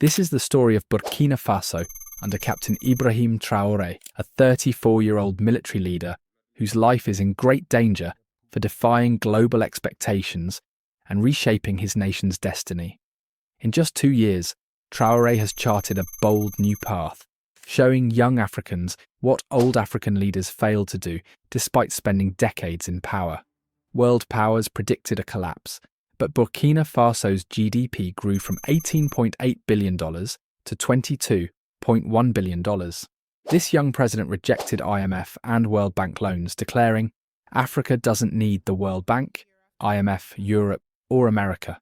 This is the story of Burkina Faso under Captain Ibrahim Traore, a 34-year-old military leader whose life is in great danger for defying global expectations and reshaping his nation's destiny. In just 2 years, Traore has charted a bold new path, showing young Africans what old African leaders failed to do despite spending decades in power. World powers predicted a collapse, but Burkina Faso's GDP grew from $18.8 billion to $22.1 billion. This young president rejected IMF and World Bank loans, declaring, "Africa doesn't need the World Bank, IMF, Europe, or America."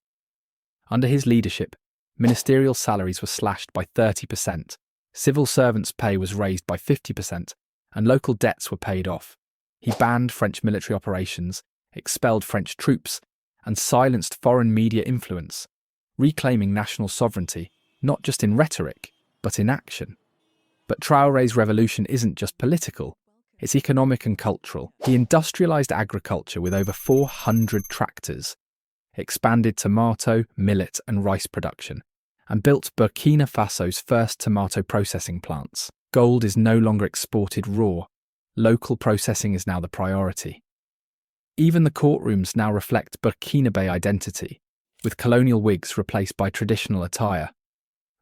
Under his leadership, ministerial salaries were slashed by 30%, civil servants' pay was raised by 50%, and local debts were paid off. He banned French military operations, expelled French troops, and silenced foreign media influence, reclaiming national sovereignty, not just in rhetoric, but in action. But Traore's revolution isn't just political, it's economic and cultural. He industrialized agriculture with over 400 tractors, expanded tomato, millet, and rice production, and built Burkina Faso's first tomato processing plants. Gold is no longer exported raw. Local processing is now the priority. Even the courtrooms now reflect Burkinabe identity, with colonial wigs replaced by traditional attire.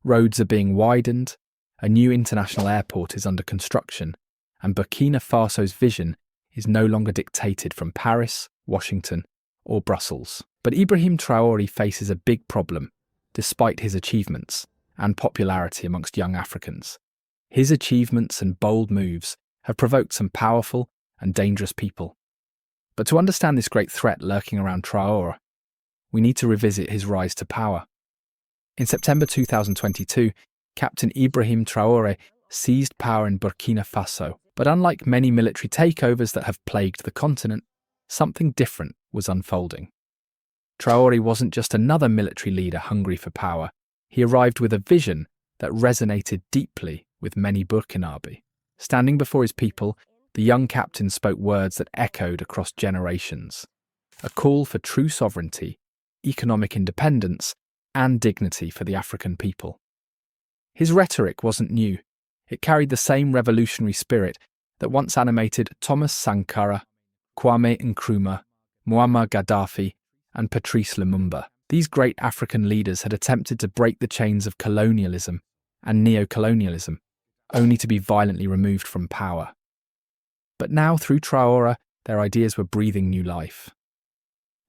Roads are being widened, a new international airport is under construction, and Burkina Faso's vision is no longer dictated from Paris, Washington, or Brussels. But Ibrahim Traore faces a big problem, despite his achievements and popularity amongst young Africans. His achievements and bold moves have provoked some powerful and dangerous people. But to understand this great threat lurking around Traore, we need to revisit his rise to power. In September 2022, Captain Ibrahim Traore seized power in Burkina Faso. But unlike many military takeovers that have plagued the continent, something different was unfolding. Traore wasn't just another military leader hungry for power. He arrived with a vision that resonated deeply with many Burkinabe. Standing before his people, the young captain spoke words that echoed across generations. A call for true sovereignty, economic independence, and dignity for the African people. His rhetoric wasn't new. It carried the same revolutionary spirit that once animated Thomas Sankara, Kwame Nkrumah, Muammar Gaddafi, and Patrice Lumumba. These great African leaders had attempted to break the chains of colonialism and neo-colonialism, only to be violently removed from power. But now, through Traore, their ideas were breathing new life.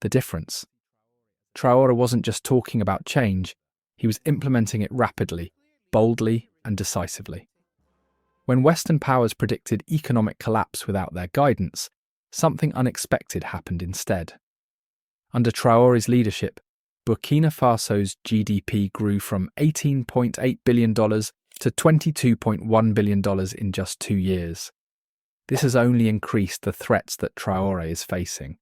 The difference? Traore wasn't just talking about change, he was implementing it rapidly, boldly, and decisively. When Western powers predicted economic collapse without their guidance, something unexpected happened instead. Under Traore's leadership, Burkina Faso's GDP grew from $18.8 billion to $22.1 billion in just 2 years. This has only increased the threats that Traore is facing.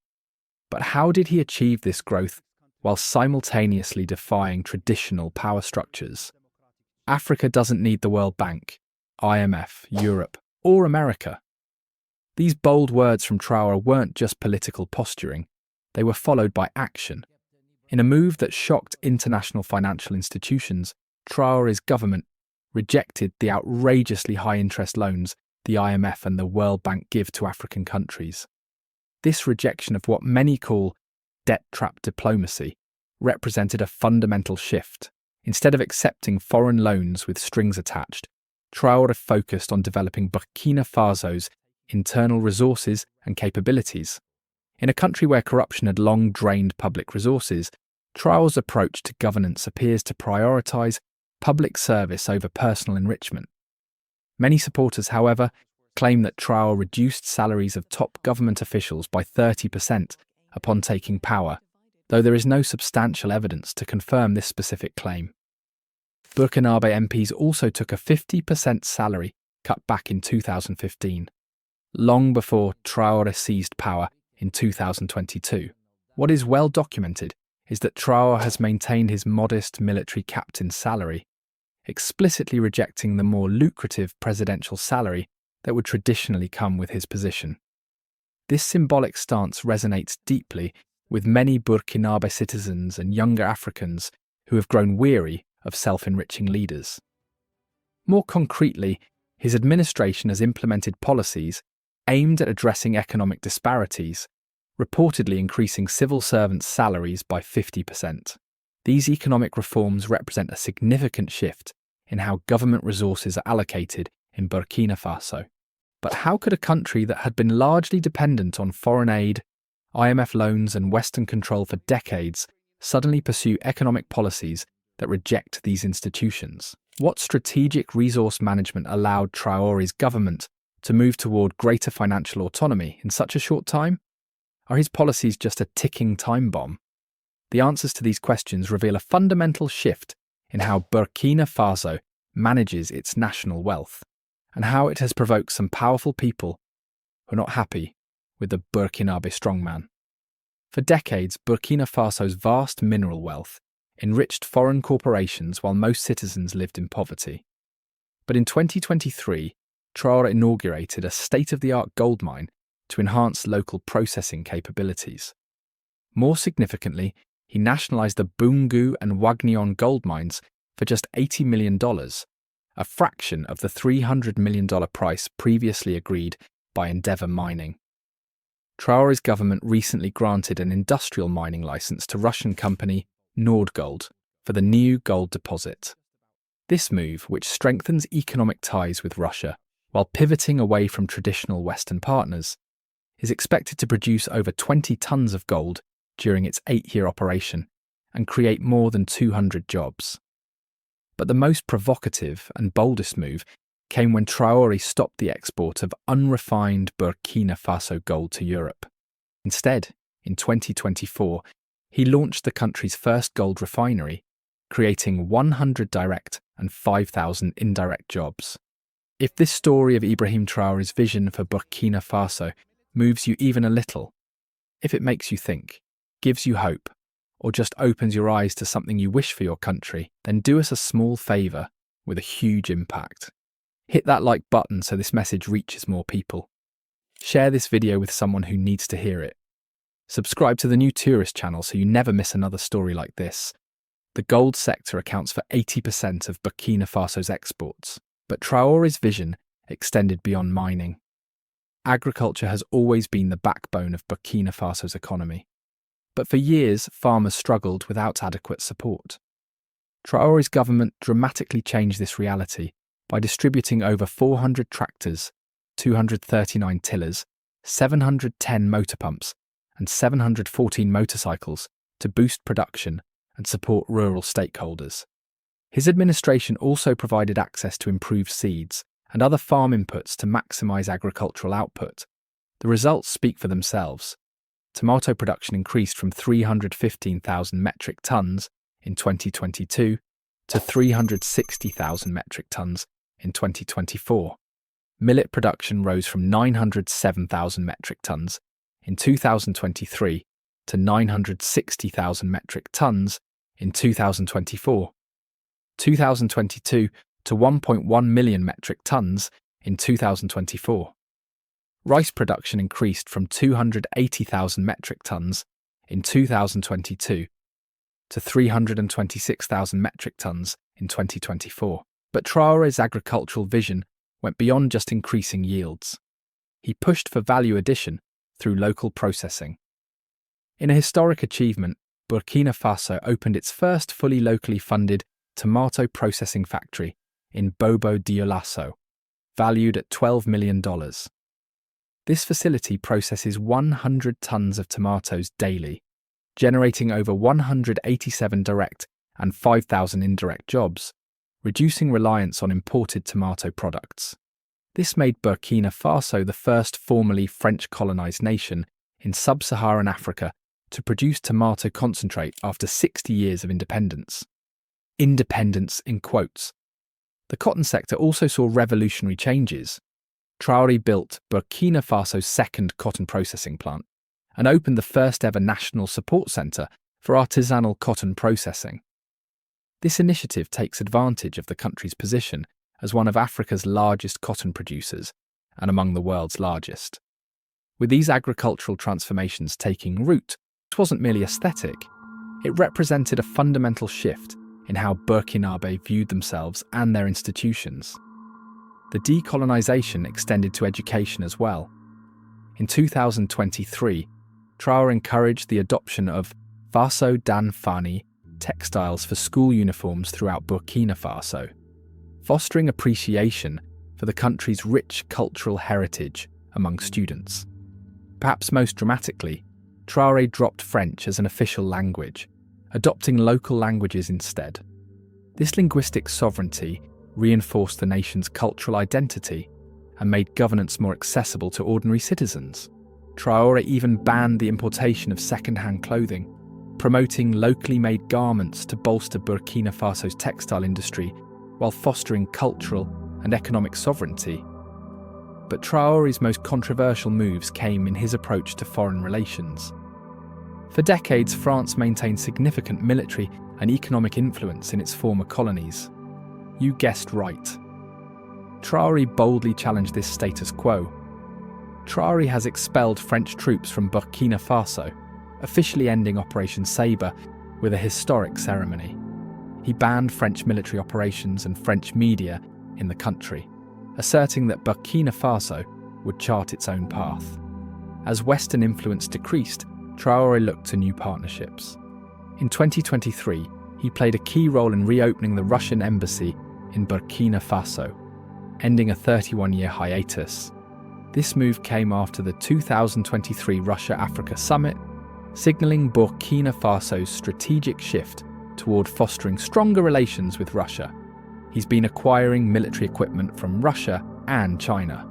But how did he achieve this growth while simultaneously defying traditional power structures? Africa doesn't need the World Bank, IMF, Europe, or America. These bold words from Traore weren't just political posturing, they were followed by action. In a move that shocked international financial institutions, Traore's government rejected the outrageously high interest loans the IMF and the World Bank give to African countries. This rejection of what many call debt trap diplomacy represented a fundamental shift. Instead of accepting foreign loans with strings attached, Traore focused on developing Burkina Faso's internal resources and capabilities. In a country where corruption had long drained public resources, Traore's approach to governance appears to prioritise public service over personal enrichment. Many supporters, however, claim that Traore reduced salaries of top government officials by 30% upon taking power, though there is no substantial evidence to confirm this specific claim. Burkinabe MPs also took a 50% salary cut back in 2015, long before Traore seized power in 2022. What is well documented is that Traore has maintained his modest military captain's salary, explicitly rejecting the more lucrative presidential salary that would traditionally come with his position. This symbolic stance resonates deeply with many Burkinabe citizens and younger Africans who have grown weary of self-enriching leaders. More concretely, his administration has implemented policies aimed at addressing economic disparities, reportedly increasing civil servants' salaries by 50%. These economic reforms represent a significant shift in how government resources are allocated in Burkina Faso. But how could a country that had been largely dependent on foreign aid, IMF loans, and Western control for decades suddenly pursue economic policies that reject these institutions? What strategic resource management allowed Traore's government to move toward greater financial autonomy in such a short time? Are his policies just a ticking time bomb? The answers to these questions reveal a fundamental shift in how Burkina Faso manages its national wealth, and how it has provoked some powerful people who are not happy with the Burkinabe strongman. For decades, Burkina Faso's vast mineral wealth enriched foreign corporations while most citizens lived in poverty. But in 2023, Traore inaugurated a state-of-the-art gold mine to enhance local processing capabilities. More significantly, he nationalized the Boungou and Wagnion gold mines for just $80 million, a fraction of the $300 million price previously agreed by Endeavour Mining. Traore's government recently granted an industrial mining license to Russian company Nordgold for the new gold deposit. This move, which strengthens economic ties with Russia while pivoting away from traditional Western partners, is expected to produce over 20 tons of gold during its 8-year operation and create more than 200 jobs. But the most provocative and boldest move came when Traore stopped the export of unrefined Burkina Faso gold to Europe. Instead, in 2024, he launched the country's first gold refinery, creating 100 direct and 5,000 indirect jobs. If this story of Ibrahim Traore's vision for Burkina Faso moves you even a little, if it makes you think, gives you hope, or just opens your eyes to something you wish for your country, then do us a small favour with a huge impact. Hit that like button so this message reaches more people. Share this video with someone who needs to hear it. Subscribe to the New Tourist channel so you never miss another story like this. The gold sector accounts for 80% of Burkina Faso's exports, but Traore's vision extended beyond mining. Agriculture has always been the backbone of Burkina Faso's economy, but for years farmers struggled without adequate support. Traore's government dramatically changed this reality by distributing over 400 tractors, 239 tillers, 710 motor pumps, and 714 motorcycles to boost production and support rural stakeholders. His administration also provided access to improved seeds and other farm inputs to maximize agricultural output. The results speak for themselves. Tomato production increased from 315,000 metric tons in 2022 to 360,000 metric tons in 2024. Millet production rose from 907,000 metric tons in 2023 to 960,000 metric tons in 2024. 2022 to 1.1 million metric tons in 2024. Rice production increased from 280,000 metric tons in 2022 to 326,000 metric tons in 2024. But Traore's agricultural vision went beyond just increasing yields. He pushed for value addition through local processing. In a historic achievement, Burkina Faso opened its first fully locally funded tomato processing factory in Bobo Dioulasso, valued at $12 million. This facility processes 100 tons of tomatoes daily, generating over 187 direct and 5,000 indirect jobs, reducing reliance on imported tomato products. This made Burkina Faso the first formerly French colonized nation in sub-Saharan Africa to produce tomato concentrate after 60 years of independence. Independence in quotes. The cotton sector also saw revolutionary changes. Traore built Burkina Faso's second cotton processing plant and opened the first ever national support centre for artisanal cotton processing. This initiative takes advantage of the country's position as one of Africa's largest cotton producers and among the world's largest. With these agricultural transformations taking root, it wasn't merely aesthetic. It represented a fundamental shift in how Burkinabe viewed themselves and their institutions. The decolonization extended to education as well. In 2023, Traore encouraged the adoption of Faso Dan Fani textiles for school uniforms throughout Burkina Faso, fostering appreciation for the country's rich cultural heritage among students. Perhaps most dramatically, Traore dropped French as an official language, adopting local languages instead. This linguistic sovereignty reinforced the nation's cultural identity and made governance more accessible to ordinary citizens. Traore even banned the importation of second-hand clothing, promoting locally made garments to bolster Burkina Faso's textile industry while fostering cultural and economic sovereignty. But Traore's most controversial moves came in his approach to foreign relations. For decades, France maintained significant military and economic influence in its former colonies. You guessed right. Traore boldly challenged this status quo. Traore has expelled French troops from Burkina Faso, officially ending Operation Sabre with a historic ceremony. He banned French military operations and French media in the country, asserting that Burkina Faso would chart its own path. As Western influence decreased, Traore looked to new partnerships. In 2023, he played a key role in reopening the Russian embassy in Burkina Faso, ending a 31-year hiatus. This move came after the 2023 Russia-Africa Summit, signalling Burkina Faso's strategic shift toward fostering stronger relations with Russia. He's been acquiring military equipment from Russia and China.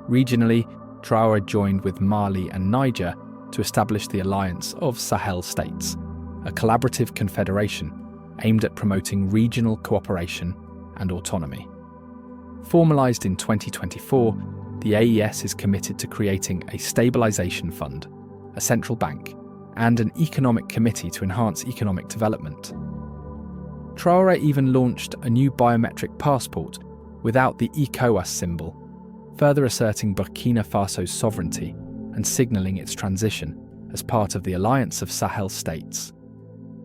Regionally, Traore joined with Mali and Niger to establish the Alliance of Sahel States, a collaborative confederation aimed at promoting regional cooperation and autonomy. Formalised in 2024, the AES is committed to creating a stabilisation fund, a central bank, and an economic committee to enhance economic development. Traore even launched a new biometric passport without the ECOWAS symbol, further asserting Burkina Faso's sovereignty and signalling its transition as part of the Alliance of Sahel States.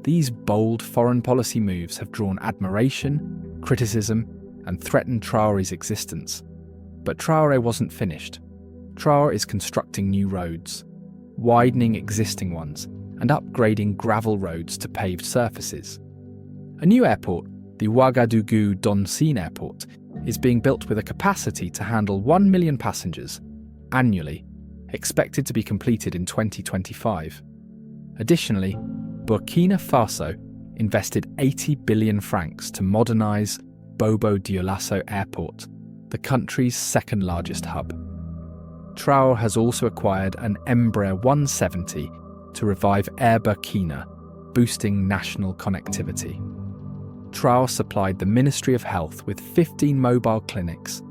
These bold foreign policy moves have drawn admiration, criticism, and threatened Traore's existence. But Traore wasn't finished. Traore is constructing new roads, widening existing ones, and upgrading gravel roads to paved surfaces. A new airport, the Ouagadougou-Donsine Airport, is being built with a capacity to handle 1 million passengers annually, expected to be completed in 2025. Additionally, Burkina Faso invested 80 billion francs to modernise Bobo Dioulasso Airport, the country's second largest hub. Traore has also acquired an Embraer 170 to revive Air Burkina, boosting national connectivity. Traore supplied the Ministry of Health with 15 mobile clinics,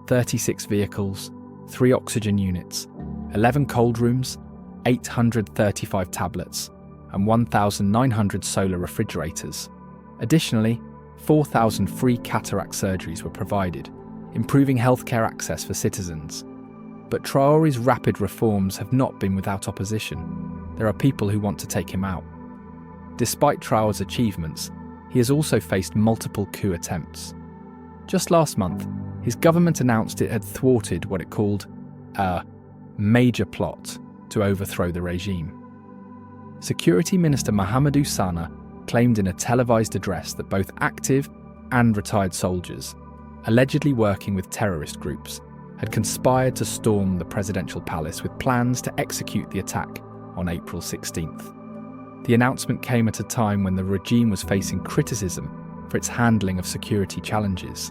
36 vehicles, 3 oxygen units, 11 cold rooms, 835 tablets, and 1,900 solar refrigerators. Additionally, 4,000 free cataract surgeries were provided, improving healthcare access for citizens. But Traore's rapid reforms have not been without opposition. There are people who want to take him out. Despite Traore's achievements, he has also faced multiple coup attempts. Just last month, his government announced it had thwarted what it called a major plot to overthrow the regime. Security Minister Mahamadou Sana claimed in a televised address that both active and retired soldiers, allegedly working with terrorist groups, had conspired to storm the presidential palace with plans to execute the attack on April 16th. The announcement came at a time when the regime was facing criticism for its handling of security challenges.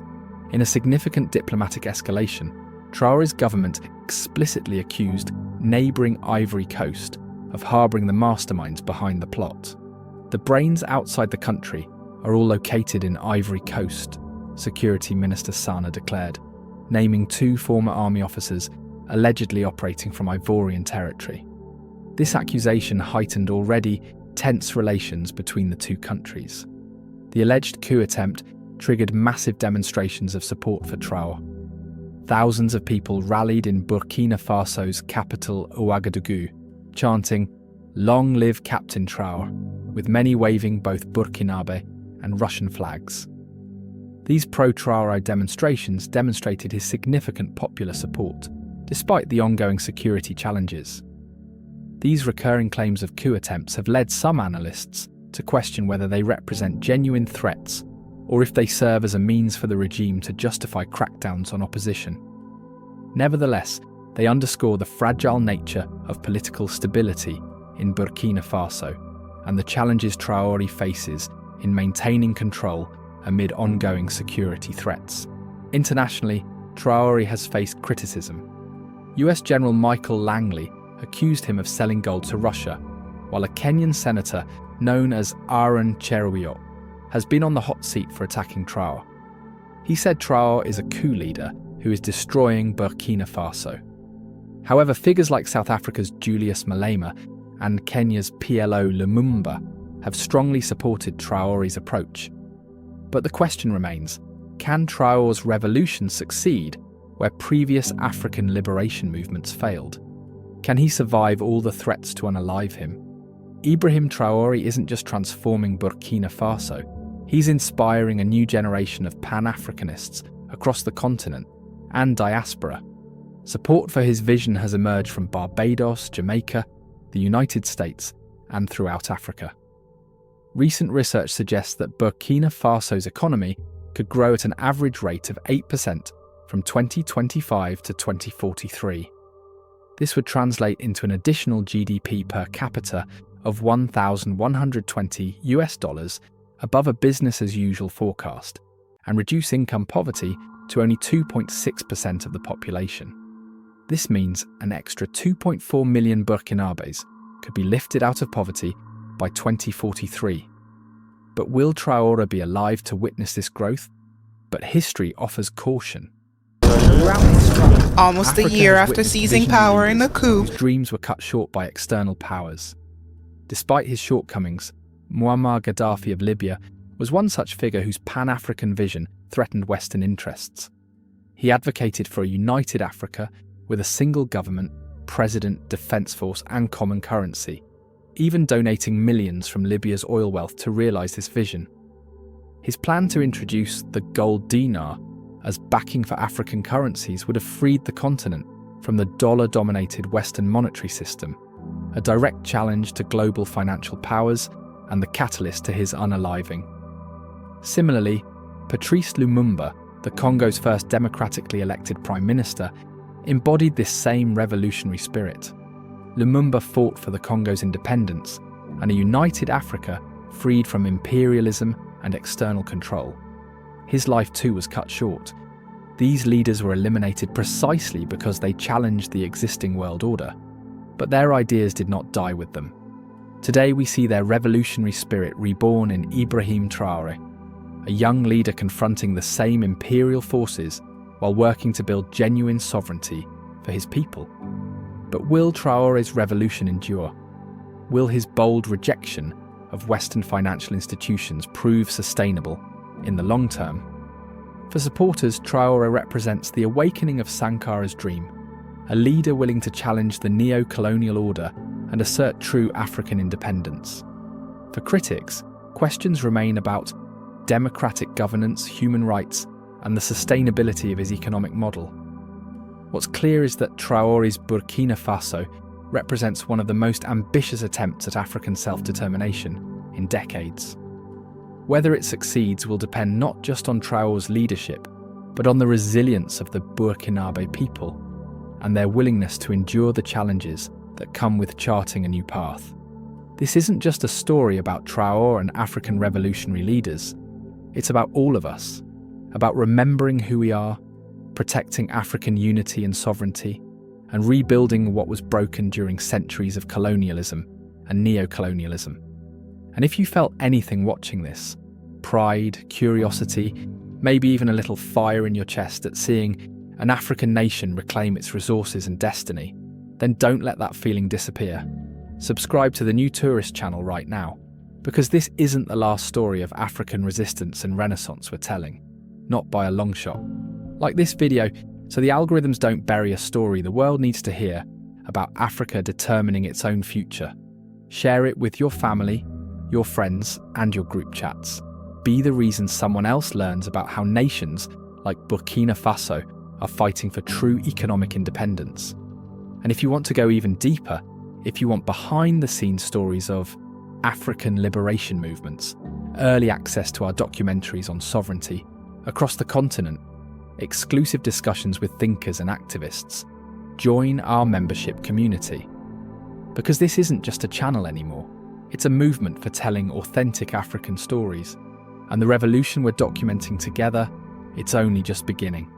In a significant diplomatic escalation, Traore's government explicitly accused neighbouring Ivory Coast of harbouring the masterminds behind the plot. The brains outside the country are all located in Ivory Coast, Security Minister Sana declared, naming 2 former army officers allegedly operating from Ivorian territory. This accusation heightened already tense relations between the 2 countries. The alleged coup attempt triggered massive demonstrations of support for Traore. Thousands of people rallied in Burkina Faso's capital Ouagadougou, chanting, "Long live Captain Traore," with many waving both Burkinabe and Russian flags. These pro-Traore demonstrations demonstrated his significant popular support, despite the ongoing security challenges. These recurring claims of coup attempts have led some analysts to question whether they represent genuine threats or if they serve as a means for the regime to justify crackdowns on opposition. Nevertheless, they underscore the fragile nature of political stability in Burkina Faso and the challenges Traore faces in maintaining control amid ongoing security threats. Internationally, Traore has faced criticism. US General Michael Langley accused him of selling gold to Russia, while a Kenyan senator known as Aaron Cheruiyot has been on the hot seat for attacking Traore. He said Traore is a coup leader who is destroying Burkina Faso. However, figures like South Africa's Julius Malema and Kenya's PLO Lumumba have strongly supported Traore's approach. But the question remains, can Traore's revolution succeed where previous African liberation movements failed? Can he survive all the threats to unalive him? Ibrahim Traore isn't just transforming Burkina Faso, he's inspiring a new generation of Pan-Africanists across the continent and diaspora. Support for his vision has emerged from Barbados, Jamaica, the United States, and throughout Africa. Recent research suggests that Burkina Faso's economy could grow at an average rate of 8% from 2025 to 2043. This would translate into an additional GDP per capita of $1,120 above a business-as-usual forecast, and reduce income poverty to only 2.6% of the population. This means an extra 2.4 million Burkinabes could be lifted out of poverty by 2043. But will Traore be alive to witness this growth? But history offers caution. Almost a year after seizing power in the coup, whose dreams were cut short by external powers. Despite his shortcomings, Muammar Gaddafi of Libya was one such figure whose Pan-African vision threatened Western interests. He advocated for a united Africa with a single government, president, defence force and common currency, even donating millions from Libya's oil wealth to realise this vision. His plan to introduce the gold dinar as backing for African currencies would have freed the continent from the dollar-dominated Western monetary system, a direct challenge to global financial powers and the catalyst to his unaliving. Similarly, Patrice Lumumba, the Congo's first democratically elected prime minister, embodied this same revolutionary spirit. Lumumba fought for the Congo's independence and a united Africa freed from imperialism and external control. His life too was cut short. These leaders were eliminated precisely because they challenged the existing world order. But their ideas did not die with them. Today we see their revolutionary spirit reborn in Ibrahim Traore, a young leader confronting the same imperial forces while working to build genuine sovereignty for his people. But will Traore's revolution endure? Will his bold rejection of Western financial institutions prove sustainable in the long term? For supporters, Traore represents the awakening of Sankara's dream, a leader willing to challenge the neo-colonial order and assert true African independence. For critics, questions remain about democratic governance, human rights, and the sustainability of his economic model. What's clear is that Traore's Burkina Faso represents one of the most ambitious attempts at African self-determination in decades. Whether it succeeds will depend not just on Traore's leadership, but on the resilience of the Burkinabe people and their willingness to endure the challenges that come with charting a new path. This isn't just a story about Traore and African revolutionary leaders. It's about all of us, about remembering who we are, protecting African unity and sovereignty, and rebuilding what was broken during centuries of colonialism and neo-colonialism. And if you felt anything watching this, pride, curiosity, maybe even a little fire in your chest at seeing an African nation reclaim its resources and destiny, then don't let that feeling disappear. Subscribe to the New Tourist channel right now, because this isn't the last story of African resistance and renaissance we're telling, not by a long shot. Like this video, so the algorithms don't bury a story the world needs to hear about Africa determining its own future. Share it with your family, your friends, and your group chats. be the reason someone else learns about how nations like Burkina Faso are fighting for true economic independence. And if you want to go even deeper, if you want behind-the-scenes stories of African liberation movements, early access to our documentaries on sovereignty across the continent, exclusive discussions with thinkers and activists, join our membership community. Because this isn't just a channel anymore, it's a movement for telling authentic African stories. And the revolution we're documenting together, it's only just beginning.